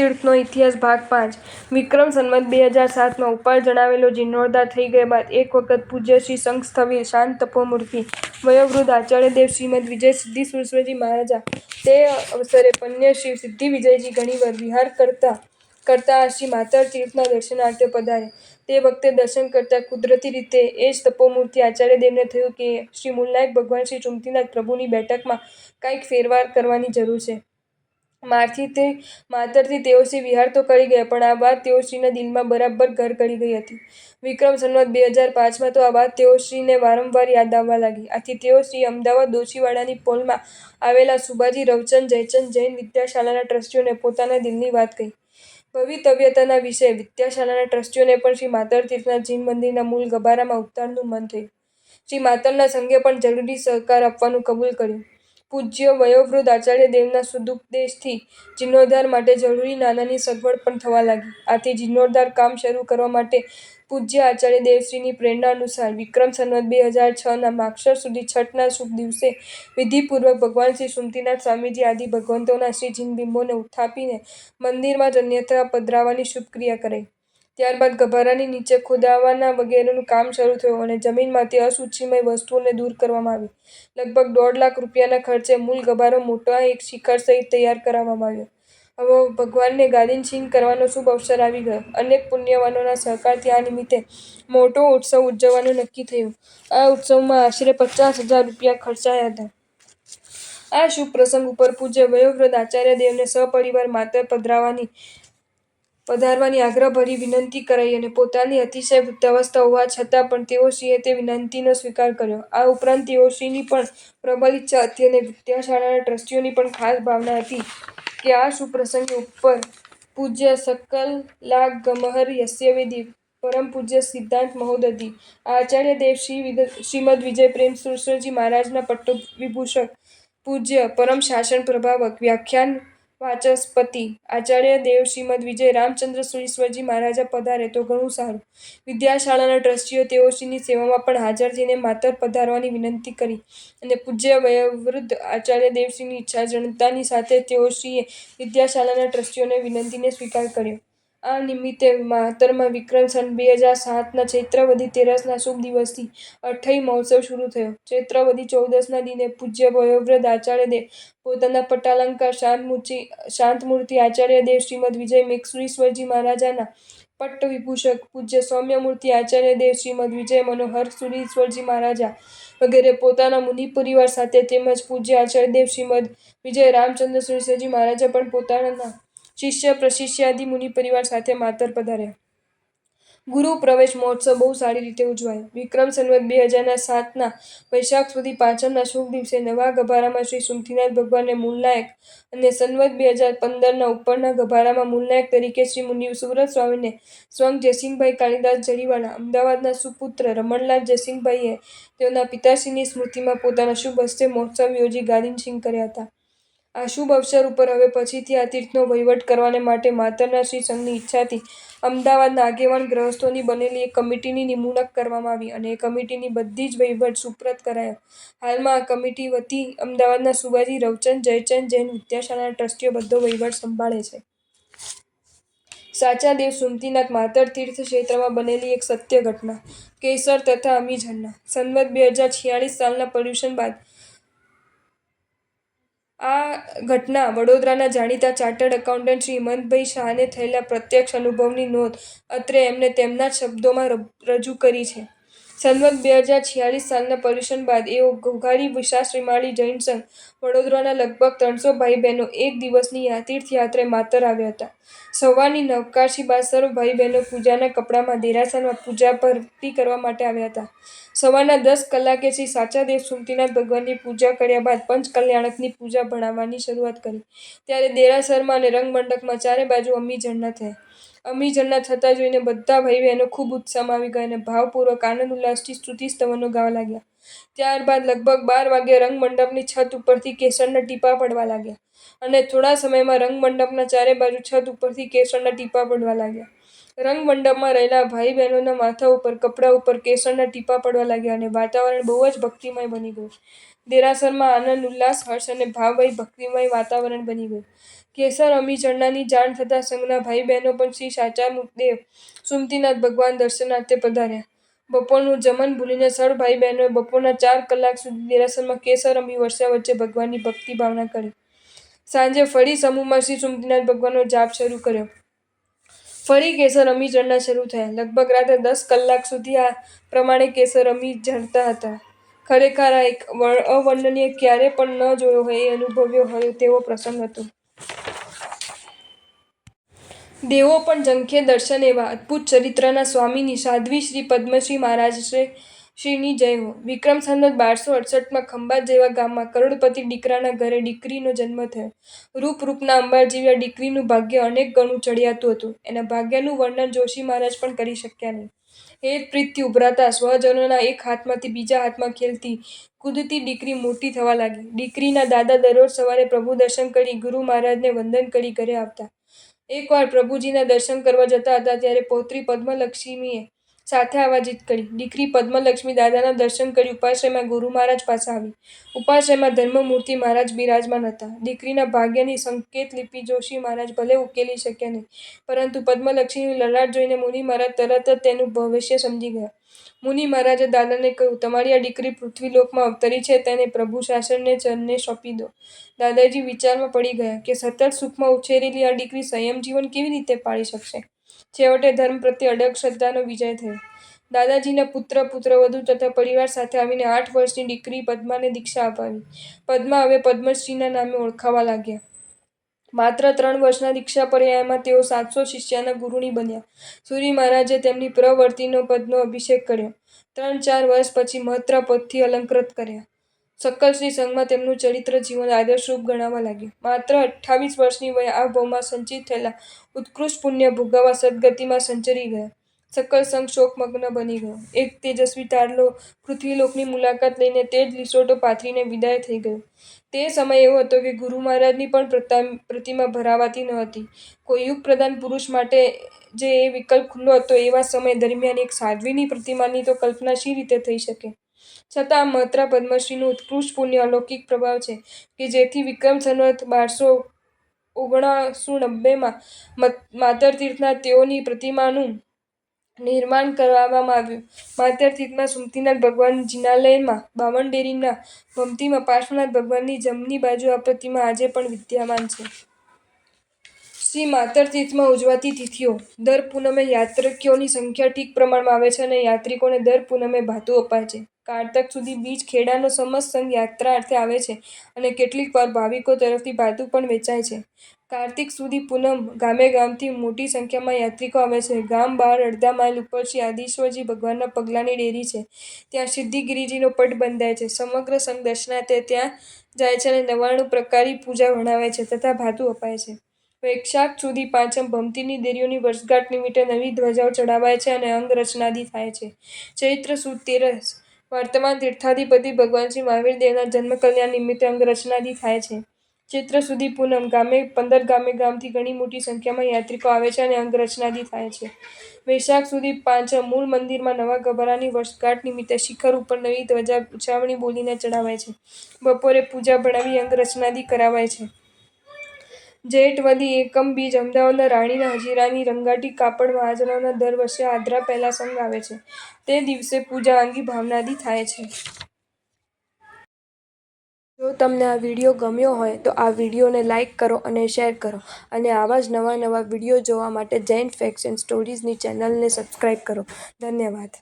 તીર્થનો ઇતિહાસ ભાગ 5 વિક્રમ સંવત 2007માં ઉપર જણાવેલો જીર્ણોદ્ધાર થઈ ગયા બાદ એક વખત પૂજ્ય શ્રી સંઘસ્થવીર શાંત તપોમૂર્તિ વયોવૃદ્ધ આચાર્ય દેવ શ્રીમદ વિજય સિદ્ધિ સુરેશ્વરજી મહારાજા તે અવસરે પન્ન્ય શ્રી સિદ્ધિ વિજયજી ઘણીવાર વિહાર કરતા શ્રી માતર તીર્થના દર્શનાર્થે પધાર્યા. તે વખતે દર્શન કરતા કુદરતી રીતે એ જ તપોમૂર્તિ આચાર્ય દેવને થયું કે શ્રી મૂલનાયક ભગવાન શ્રી સુમતીનાથ પ્રભુની બેઠકમાં કાંઈક ફેરફાર કરવાની જરૂર છે. માતરથી તેઓશ્રી વિહાર તો કરી ગયા, પણ આ વાત તેઓશ્રીના દિલમાં બરાબર ઘર કરી ગઈ હતી. વિક્રમ સંવત 2005માં તો આ વાત તેઓશ્રીને વારંવાર યાદ આવવા લાગી. આથી તેઓશ્રીએ અમદાવાદ દોશીવાડાની પોલમાં આવેલા સુબાજી રવચંદ જયચંદ જૈન વિદ્યાશાળાના ટ્રસ્ટીઓને પોતાના દિલની વાત કહી. ભવિતવ્યતાના વિષયે વિદ્યાશાળાના ટ્રસ્ટીઓને પણ શ્રી માતર તીર્થના જીન મંદિરના મૂળ ગભારામાં ઉતારવાનું મન થયું. શ્રી માતરના સંઘે પણ જરૂરી સહકાર આપવાનું કબૂલ કર્યું. પૂજ્ય વયોવૃદ્ધ આચાર્ય દેવના સદુપદેશથી જીર્ણોદ્ધાર માટે જરૂરી નાણાંની સગવડ પણ થવા લાગી. આથી જીર્ણોદ્ધાર કામ શરૂ કરવા માટે પૂજ્ય આચાર્ય દેવશ્રીની પ્રેરણા અનુસાર વિક્રમ સંવત 2006ના માગશર સુધી છઠના શુભ દિવસે વિધિપૂર્વક ભગવાન શ્રી સુમતીનાથ સ્વામીજી આદિ ભગવંતોના શ્રી જીનબિંબોને ઉત્થાપીને મંદિરમાં અન્યથા પધરાવવાની શુભ ક્રિયા કરાઈ. ત્યારબાદ ગભારાની નીચે ખોદાવવાના વગેરેનું કામ શરૂ થયું અને જમીનમાંથી અશુચિમય વસ્તુઓને દૂર કરવામાં આવી. લગભગ 1.5 લાખ રૂપિયાના ખર્ચે મૂળ ગભારો મોટા એક શિખર સહિત તૈયાર કરાવવામાં આવ્યો. હવે ભગવાનને ગાદીનશીન કરવાનો શુભ અવસર આવી ગયો. અનેક પુણ્યવાનોના સહકારથી આ નિમિત્તે મોટો ઉત્સવ ઉજવવાનું નક્કી થયું. આ ઉત્સવમાં આશરે 50,000 રૂપિયા ખર્ચાયા હતા. આ શુભ પ્રસંગ ઉપર પૂજ્ય વયોવૃદ્ધ આચાર્ય દેવને સપરિવાર માતર પધારવાની આગ્રહભરી વિનંતી કરાઈ અને પોતાની અતિશય વૃદ્ધાવસ્થા હોવા છતાં પણ તેઓશ્રીએ તે વિનંતીનો સ્વીકાર કર્યો. આ ઉપરાંત તેઓશ્રીની પણ પ્રબળ ઈચ્છા હતી અને વિદ્યાશાળાના ટ્રસ્ટીઓની પણ ખાસ ભાવના હતી કે આ શુભ પ્રસંગે ઉપર પૂજ્ય સકલાગમહર યસ્યવેદી પરમ પૂજ્ય સિદ્ધાંત મહોદધિ આચાર્ય દેવ શ્રીમદ વિજય પ્રેમ સુરેશ્વરજી મહારાજના પટ્ટવિભૂષક પૂજ્ય પરમ શાસન પ્રભાવક વ્યાખ્યાન વાચસ્પતિ આચાર્ય દેવ શ્રીમદ વિજય રામચંદ્ર સુરીશ્વરજી મહારાજા પધારે તો ઘણું સારું. વિદ્યાશાળાના ટ્રસ્ટીઓ તેઓશ્રીની સેવામાં પણ હાજર થઈને માતર પધારવાની વિનંતી કરી અને પૂજ્ય વયોવૃદ્ધ આચાર્ય દેવશ્રીની ઈચ્છા જણતાની સાથે તેઓશ્રીએ વિદ્યાશાળાના ટ્રસ્ટીઓની વિનંતીને સ્વીકાર કર્યો. આ નિમિત્તે માતરમાં વિક્રમ સંવત 2007ના ચૈત્રવદી તેરસના શુભ દિવસથી અઠ્ઠઈ મહોત્સવ શરૂ થયો. ચૈત્રવદી ચૌદસના દિને પૂજ્ય વયોવૃદ્ધ આચાર્ય દેવ પોતાના પટ્ટાલંકાર શાંતમૂર્તિ આચાર્ય દેવ શ્રીમદ વિજય મેઘસુરીશ્વરજી મહારાજાના પટ્ટવિભૂષક પૂજ્ય સૌમ્યમૂર્તિ આચાર્ય દેવ શ્રીમદ વિજય મનોહર સુરીશ્વરજી મહારાજા વગેરે પોતાના મુનિ પરિવાર સાથે તેમજ પૂજ્ય આચાર્ય દેવ શ્રીમદ વિજય રામચંદ્ર સુરીશ્વરજી મહારાજા પણ પોતાના શિષ્ય પ્રશિષ્યાદિ મુનિ પરિવાર સાથે માતર પધાર્યા. ગુરુ પ્રવેશ મહોત્સવ બહુ સારી રીતે ઉજવાયો. વિક્રમ સંવત 2007ના વૈશાખ સુધી પાંચમના શુભ દિવસે નવા ગભારામાં શ્રી સુમતીનાથ ભગવાનને મૂલનાયક અને સંવત 2015ના ઉપરના ગભારામાં મૂલનાયક તરીકે શ્રી મુનિ સુવ્રત સ્વામીને સ્વંગ જયસિંહભાઈ કાલિદાસ જરીવાલા અમદાવાદના સુપુત્ર રમણલાલ જયસિંહભાઈએ તેઓના પિતાશ્રીની સ્મૃતિમાં પોતાના શુભ હસ્તે મહોત્સવ યોજી ગાદીનશીન કર્યા હતા. આ શુભ અવસર ઉપર હવે પછીથી આ તીર્થનો વહીવટ કરવાને માટે માતરના શ્રી સંઘની ઈચ્છાથી અમદાવાદના આગેવાન ગ્રહસ્થોની બનેલી એક કમિટીની નિમણૂક કરવામાં આવી અને એ કમિટીની બધી જ વહીવટ સુપ્રત કરાયો. હાલમાં આ કમિટી વતી અમદાવાદના સુબાજી રવચંદ જયચંદ જૈન વિદ્યાશાળાના ટ્રસ્ટીઓ બધો વહીવટ સંભાળે છે. સાચા દેવ સુમતીનાથ માતર તીર્થ ક્ષેત્રમાં બનેલી એક સત્ય ઘટના. કેસર તથા અમીઝરના સંવત 2046 સાલના પર્યુષણ બાદ આ ઘટના વડોદરાના જાણીતા ચાર્ટર્ડ એકાઉન્ટન્ટ શ્રી હિંમતભાઈ શાહને થયેલા પ્રત્યક્ષ અનુભવની નોંધ અત્રે એમણે તેમના જ શબ્દોમાં રજૂ કરી છે. સંવત 2046 સાલના પર્યુષણ બાદ એ ઘોઘારી વિશાળ જૈન સંઘ વડોદરાના લગભગ 300 ભાઈ બહેનો એક દિવસની તીર્થયાત્રાએ માતર આવ્યા હતા. સવારની નવકાશી બાદ સર્વ ભાઈ બહેનો પૂજાના કપડામાં દેરાસરમાં પૂજા ભરતી કરવા માટે આવ્યા હતા. સવારના 10 કલાકે શ્રી સાચા દેવ સુમતીનાથ ભગવાનની પૂજા કર્યા બાદ પંચકલ્યાણકની પૂજા ભણાવવાની શરૂઆત કરી. ત્યારે દેરાસરમાં અને રંગમંડપમાં ચારે બાજુ અમીઝરના થયા. અમીઝરના થતા જોઈને બધા ભાઈ બહેનો ખૂબ ઉત્સાહમાં આવી ગયા અને ભાવપૂર્વક આનંદ ઉલ્લાસથી સ્તુતિ સ્તવનો ગાવા લાગ્યા. ત્યારબાદ લગભગ 12 વાગ્યે રંગમંડપની છત ઉપરથી કેસરના ટીપાં પડવા લાગ્યા અને થોડા સમયમાં રંગમંડપના ચારે બાજુ છત ઉપરથી કેસરના ટીપાં પડવા લાગ્યા. રંગમંડપમાં રહેલા ભાઈ બહેનોના માથા ઉપર કપડા ઉપર કેસરના ટીપાં પડવા લાગ્યા અને વાતાવરણ બહુ જ ભક્તિમય બની ગયું. દેરાસરમાં આનંદ, ઉલ્લાસ, હર્ષ અને ભાવમય ભક્તિમય વાતાવરણ બની ગયું. કેસર અમી ચડનારની જાણ થતાં સંઘના ભાઈ બહેનો પણ શ્રી સાચા દેવ સુમતીનાથ ભગવાન દર્શનાર્થે પધાર્યા. બપોરનું જમન ભૂલીને સળ ભાઈ બહેનોએ બપોરના 4 કલાક સુધી દેરાસરમાં કેસર અમી વર્ષા વચ્ચે ભગવાનની ભક્તિ ભાવના કરી. સાંજે ફરી સમૂહમાં શ્રી સુમતીનાથ ભગવાનનો જાપ શરૂ કર્યો. ફરી કેસર અમી ચડના શરૂ થયા. લગભગ રાત્રે 10 કલાક સુધી આ પ્રમાણે કેસર અમી ચડતા હતા. ખરેખર આ એક અવર્ણનીય, ક્યારે પણ ન જોયો હોય એ અનુભવ્યો હોય તેવો પ્રસંગ હતો. દેવો પણ ઝંખે દર્શન એવા અદ્ભુત ચરિત્રના સ્વામીની સાધ્વી શ્રી પદ્મશ્રી મહારાજશ્રીની જય હો. વિક્રમ સંવત 1268માં ખંભાત જેવા ગામમાં કરોડપતિ દીકરાના ઘરે દીકરીનો જન્મ થયો. રૂપના અંબાર જેવી આ દીકરીનું ભાગ્ય અનેક ગણું ચડિયાતું હતું. એના ભાગ્યનું વર્ણન જોશી મહારાજ પણ કરી શક્યા નહીં. હેત પ્રીતથી ઉભરાતા સ્વજનોના એક હાથમાંથી બીજા હાથમાં ખેલતી કૂદતી દીકરી મોટી થવા લાગી. દીકરીના દાદા દરરોજ સવારે પ્રભુ દર્શન કરી ગુરુ મહારાજને વંદન કરી ઘરે આવતા. એકવાર પ્રભુજીના દર્શન કરવા જતા હતા ત્યારે પૌત્રી પદ્મલક્ષ્મીએ સાથે આવવા જીદ કરી. દીકરી પદ્મલક્ષ્મી દાદાના દર્શન કરી ઉપાશ્રયમાં ગુરુ મહારાજ પાસે આવી. ઉપાશ્રયમાં ધર્મમૂર્તિ મહારાજ બિરાજમાન હતા. દીકરીના ભાગ્યની સંકેત લિપિ જોશી મહારાજ ભલે ઉકેલી શક્યા નહીં, પરંતુ પદ્મલક્ષ્મીની લલાટ જોઈને મુનિ મહારાજ તરત જ તેનું ભવિષ્ય સમજી ગયા. મુનિ મહારાજે દાદાને કહ્યું, તમારી આ દીકરી પૃથ્વીલોકમાં અવતરી છે, તેને પ્રભુ શાસનને ચરણે સોંપી દો. દાદાજી વિચારમાં પડી ગયા કે સતત સુખમાં ઉછરેલી આ દીકરી સંયમ જીવન કેવી રીતે પાળી શકશે. છેવટે ધર્મ પ્રત્યે અડગ શ્રદ્ધાનો વિજય થયો. દાદાજીના પુત્રવધુ તથા પરિવાર સાથે આવીને 8 વર્ષની દીકરી પદ્માને દીક્ષા અપાવી. પદ્મા હવે પદ્મશ્રીના નામે ઓળખાવા લાગ્યા. માત્ર 3 વર્ષના દીક્ષા પર્યાયમાં તેઓ 700 શિષ્યના ગુરુની બન્યા. સુરી મહારાજે તેમની પ્રવર્તિનો પદનો અભિષેક કર્યો. 3-4 વર્ષ પછી મહત્રા પદથી અલંકૃત કર્યા. સકલ શ્રી સંઘમાં તેમનું ચરિત્ર જીવન આદર્શરૂપ ગણાવા લાગ્યું. માત્ર 28 વર્ષની વયે આ ભવમાં સંચિત થયેલા ઉત્કૃષ્ટ પુણ્ય ભોગવવા સદગતિમાં સંચરી ગયા. સકલ સંઘ શોકમગ્ન બની ગયો. એક તેજસ્વી તારલો પૃથ્વીલોકની મુલાકાત લઈને તે જ લીસોટો પાથરીને વિદાય થઈ ગયો. તે સમય એવો હતો કે ગુરુ મહારાજની પણ પ્રતિમા ભરાવાતી ન હતી. કોઈ યુગપ્રધાન પુરુષ માટે જે એ વિકલ્પ ખુલ્લો હતો, એવા સમય દરમિયાન એક સાધ્વીની પ્રતિમાની તો કલ્પના શી રીતે થઈ શકે? છતાં આ મહત્રા પદ્મશ્રીનું ઉત્કૃષ્ટ પુણ્ય અલૌકિક પ્રભાવ છે કે જેથી વિક્રમ સંવત 1299માં માતરતીર્થના તેઓની પ્રતિમાનું નિર્માણ કરવામાં આવ્યું. માતરતીર્થમાં સુમતીનાથ ભગવાન જિનાલયમાં 52 ભમતીમાં પાર્શ્વનાથ ભગવાનની જમણી બાજુ આ પ્રતિમા આજે પણ વિદ્યમાન છે. શ્રી માતરતીર્થમાં ઉજવાતી તિથિઓ. દર પૂનમે યાત્રિકોની સંખ્યા ઠીક પ્રમાણમાં આવે છે અને યાત્રિકોને દર પૂનમે ભાતું અપાય છે. કારતક સુધી બીજ ખેડાનો સમસ્ત સંઘ યાત્રાર્થે આવે છે અને કેટલીક વાર ભાવિકો તરફથી ભાતું પણ વેચાય છે. કાર્તિક સુધી પૂનમ ગામે ગામથી મોટી સંખ્યામાં યાત્રિકો આવે છે. ગામ બહાર અડધા માઇલ ઉપર શ્રી આદિશ્વરજી ભગવાનના પગલાની ડેરી છે. ત્યાં સિદ્ધિગિરિજીનો પટ બંધાય છે. સમગ્ર સંઘ દર્શનાર્થે ત્યાં જાય છે અને 99 પ્રકારની પૂજા ભણાવાય છે તથા ભાતું અપાય છે. વૈશાખ સુધી પાંચમ ભમતીની દેરીઓની વર્ષગાંઠ નિમિત્તે નવી ધ્વજાઓ ચડાવાય છે અને અંગરચનાદિ થાય છે. ચૈત્ર સુદ 13 વર્તમાન તીર્થાધિપતિ ભગવાન શ્રી મહાવીર દેવના જન્મ કલ્યાણ નિમિત્તે અંગરચનાદિ થાય છે. ચૈત્ર સુધી પૂનમ 15 ગામે ગામથી ઘણી મોટી સંખ્યામાં યાત્રિકો આવે છે અને અંગરચનાદિ થાય છે. વૈશાખ સુધી પાંચમ મૂળ મંદિરમાં નવા ગભારાની વર્ષગાંઠ નિમિત્તે શિખર ઉપર નવી ધ્વજા ઉછામણી બોલીને ચડાવાય છે. બપોરે પૂજા ભણાવી અંગરચનાદિ કરાવાય છે. જેઠ વદી એકમ બીજ અમદાવાદના રાણીના હજીરાની રંગાટી કાપડ મહાજનોના દર વર્ષે આદ્રા પહેલા સંઘ આવે છે. તે દિવસે પૂજા અંગી ભાવનાદિ થાય છે. જો તમને આ વિડીયો ગમ્યો હોય તો આ વિડીયોને લાઇક કરો અને શેર કરો અને આવા જ નવા વિડીયો જોવા માટે જૈન ફેક્ટ્સ એન્ડ સ્ટોરીઝની ચેનલને સબસ્ક્રાઇબ કરો. ધન્યવાદ.